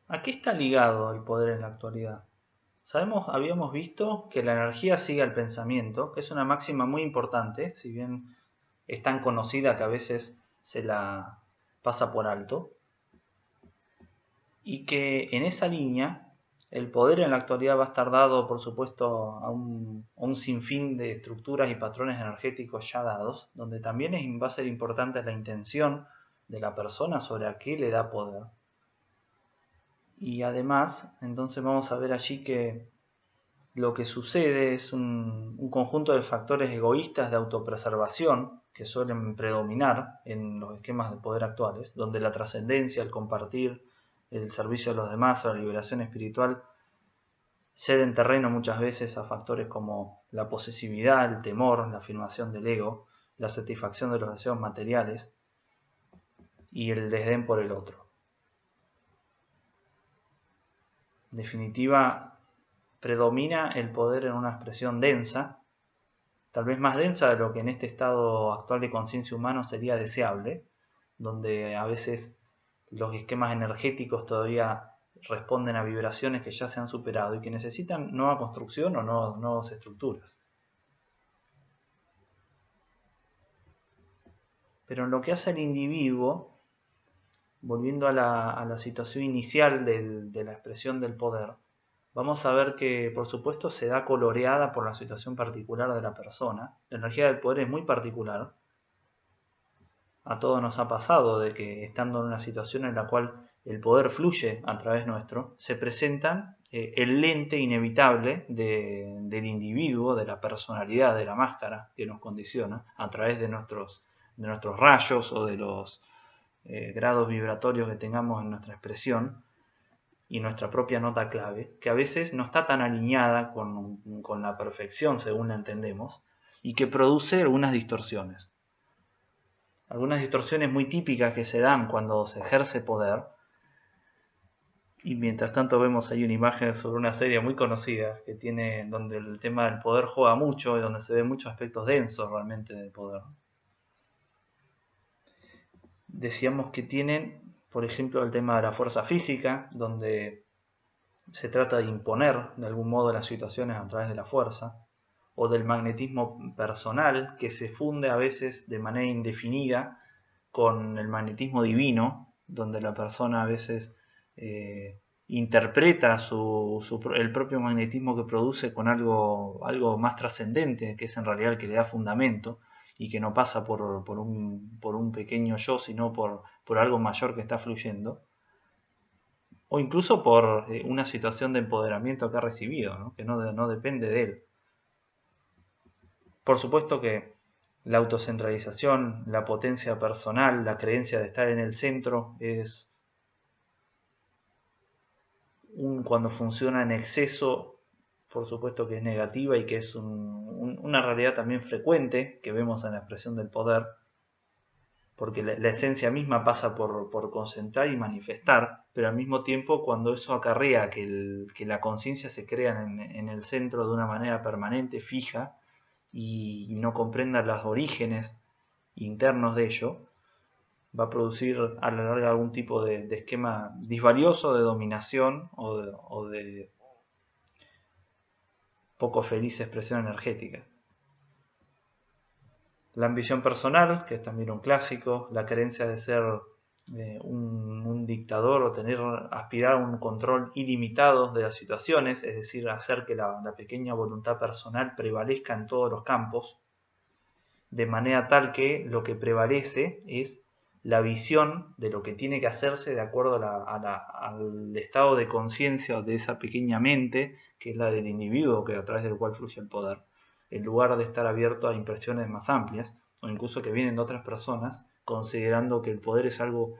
¿A qué está ligado el poder en la actualidad? Habíamos visto que la energía sigue al pensamiento, que es una máxima muy importante, si bien es tan conocida que a veces se la pasa por alto, y que en esa línea el poder en la actualidad va a estar dado, por supuesto, a un sinfín de estructuras y patrones energéticos ya dados, donde también va a ser importante la intención de la persona sobre a qué le da poder. Y además, entonces vamos a ver allí que lo que sucede es un conjunto de factores egoístas de autopreservación que suelen predominar en los esquemas de poder actuales, donde la trascendencia, el compartir, el servicio a los demás o la liberación espiritual ceden terreno muchas veces a factores como la posesividad, el temor, la afirmación del ego, la satisfacción de los deseos materiales y el desdén por el otro. En definitiva, predomina el poder en una expresión densa, tal vez más densa de lo que en este estado actual de conciencia humano sería deseable, donde a veces los esquemas energéticos todavía responden a vibraciones que ya se han superado y que necesitan nueva construcción o nuevas estructuras. Pero en lo que hace al individuo, volviendo a la situación inicial de la expresión del poder, vamos a ver que por supuesto se da coloreada por la situación particular de la persona. La energía del poder es muy particular. A todos nos ha pasado de que estando en una situación en la cual el poder fluye a través nuestro, se presentan el lente inevitable del individuo, de la personalidad, de la máscara que nos condiciona a través de nuestros rayos o de los grados vibratorios que tengamos en nuestra expresión y nuestra propia nota clave, que a veces no está tan alineada con la perfección según la entendemos y que produce algunas distorsiones. Algunas distorsiones muy típicas que se dan cuando se ejerce poder, y mientras tanto vemos ahí una imagen sobre una serie muy conocida que tiene donde el tema del poder juega mucho y donde se ven muchos aspectos densos realmente del poder. Decíamos que tienen, por ejemplo, el tema de la fuerza física, donde se trata de imponer de algún modo las situaciones a través de la fuerza, o del magnetismo personal, que se funde a veces de manera indefinida con el magnetismo divino, donde la persona a veces interpreta el propio magnetismo que produce con algo más trascendente, que es en realidad el que le da fundamento y que no pasa por un pequeño yo, sino por algo mayor que está fluyendo, o incluso por una situación de empoderamiento que ha recibido, ¿no? Que no depende de él. Por supuesto que la autocentralización, la potencia personal, la creencia de estar en el centro cuando funciona en exceso, por supuesto que es negativa y que es una realidad también frecuente que vemos en la expresión del poder, porque la esencia misma pasa por concentrar y manifestar, pero al mismo tiempo cuando eso acarrea que la conciencia se crea en el centro de una manera permanente, fija, y no comprenda los orígenes internos de ello, va a producir a la larga algún tipo de esquema disvalioso de dominación o de poco feliz expresión energética. La ambición personal, que es también un clásico, la creencia de ser un dictador o aspirar a un control ilimitado de las situaciones, es decir, hacer que la pequeña voluntad personal prevalezca en todos los campos, de manera tal que lo que prevalece es la visión de lo que tiene que hacerse de acuerdo al estado de conciencia de esa pequeña mente, que es la del individuo a través del cual fluye el poder, en lugar de estar abierto a impresiones más amplias, o incluso que vienen de otras personas, considerando que el poder es algo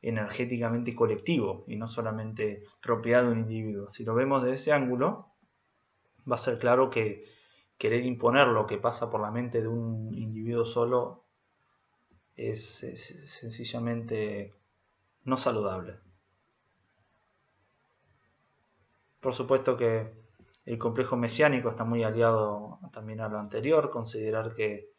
energéticamente colectivo y no solamente propiedad de un individuo. Si lo vemos desde ese ángulo, va a ser claro que querer imponer lo que pasa por la mente de un individuo solo es sencillamente no saludable. Por supuesto que el complejo mesiánico está muy aliado también a lo anterior, considerar que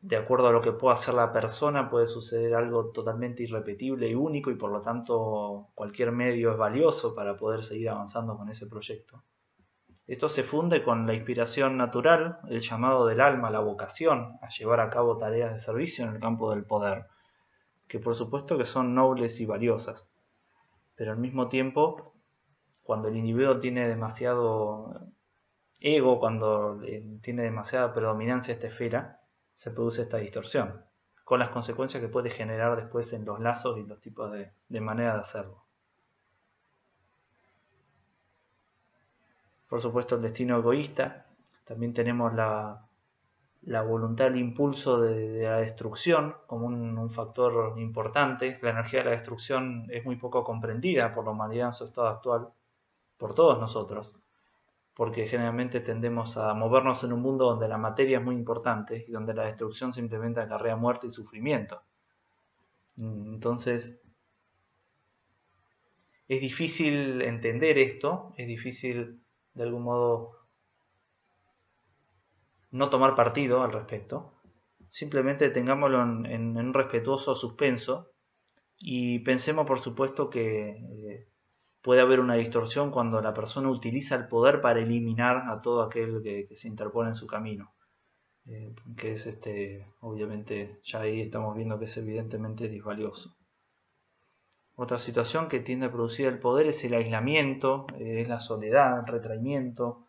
de acuerdo a lo que pueda hacer la persona, puede suceder algo totalmente irrepetible y único, y por lo tanto cualquier medio es valioso para poder seguir avanzando con ese proyecto. Esto se funde con la inspiración natural, el llamado del alma, la vocación a llevar a cabo tareas de servicio en el campo del poder, que por supuesto que son nobles y valiosas, pero al mismo tiempo, cuando el individuo tiene demasiado ego, cuando tiene demasiada predominancia esta esfera, se produce esta distorsión, con las consecuencias que puede generar después en los lazos y los tipos de manera de hacerlo. Por supuesto, el destino egoísta. También tenemos la voluntad, el impulso de la destrucción como un factor importante. La energía de la destrucción es muy poco comprendida por la humanidad en su estado actual, por todos nosotros, porque generalmente tendemos a movernos en un mundo donde la materia es muy importante y donde la destrucción simplemente acarrea muerte y sufrimiento. Entonces, es difícil entender esto, es difícil de algún modo no tomar partido al respecto. Simplemente tengámoslo en un respetuoso suspenso y pensemos, por supuesto, que puede haber una distorsión cuando la persona utiliza el poder para eliminar a todo aquel que se interpone en su camino. Que es obviamente, ya ahí estamos viendo que es evidentemente disvalioso. Otra situación que tiende a producir el poder es el aislamiento, es la soledad, el retraimiento.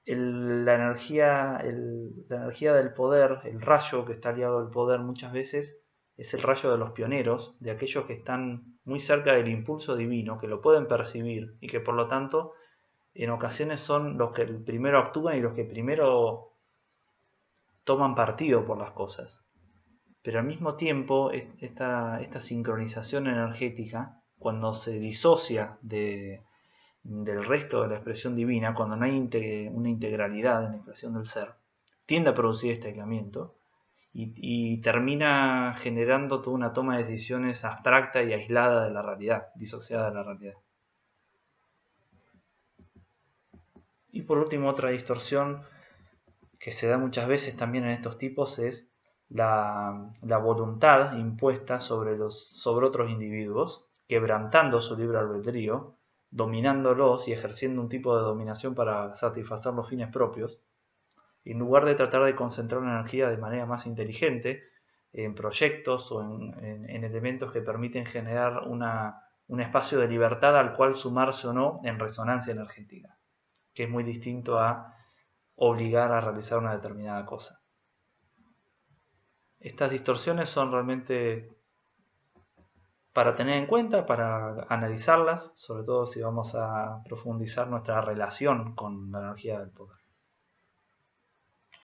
La energía del poder, el rayo que está aliado al poder muchas veces es el rayo de los pioneros, de aquellos que están muy cerca del impulso divino, que lo pueden percibir y que por lo tanto en ocasiones son los que primero actúan y los que primero toman partido por las cosas. Pero al mismo tiempo, esta sincronización energética, cuando se disocia del resto de la expresión divina, cuando no hay una integralidad en la expresión del ser, tiende a producir este aislamiento y termina generando toda una toma de decisiones abstracta y aislada de la realidad, disociada de la realidad. Y por último, otra distorsión que se da muchas veces también en estos tipos es la voluntad impuesta sobre otros individuos, quebrantando su libre albedrío, dominándolos y ejerciendo un tipo de dominación para satisfacer los fines propios, en lugar de tratar de concentrar la energía de manera más inteligente en proyectos o en elementos que permiten generar un espacio de libertad al cual sumarse o no en resonancia energética, que es muy distinto a obligar a realizar una determinada cosa. Estas distorsiones son realmente para tener en cuenta, para analizarlas, sobre todo si vamos a profundizar nuestra relación con la energía del poder.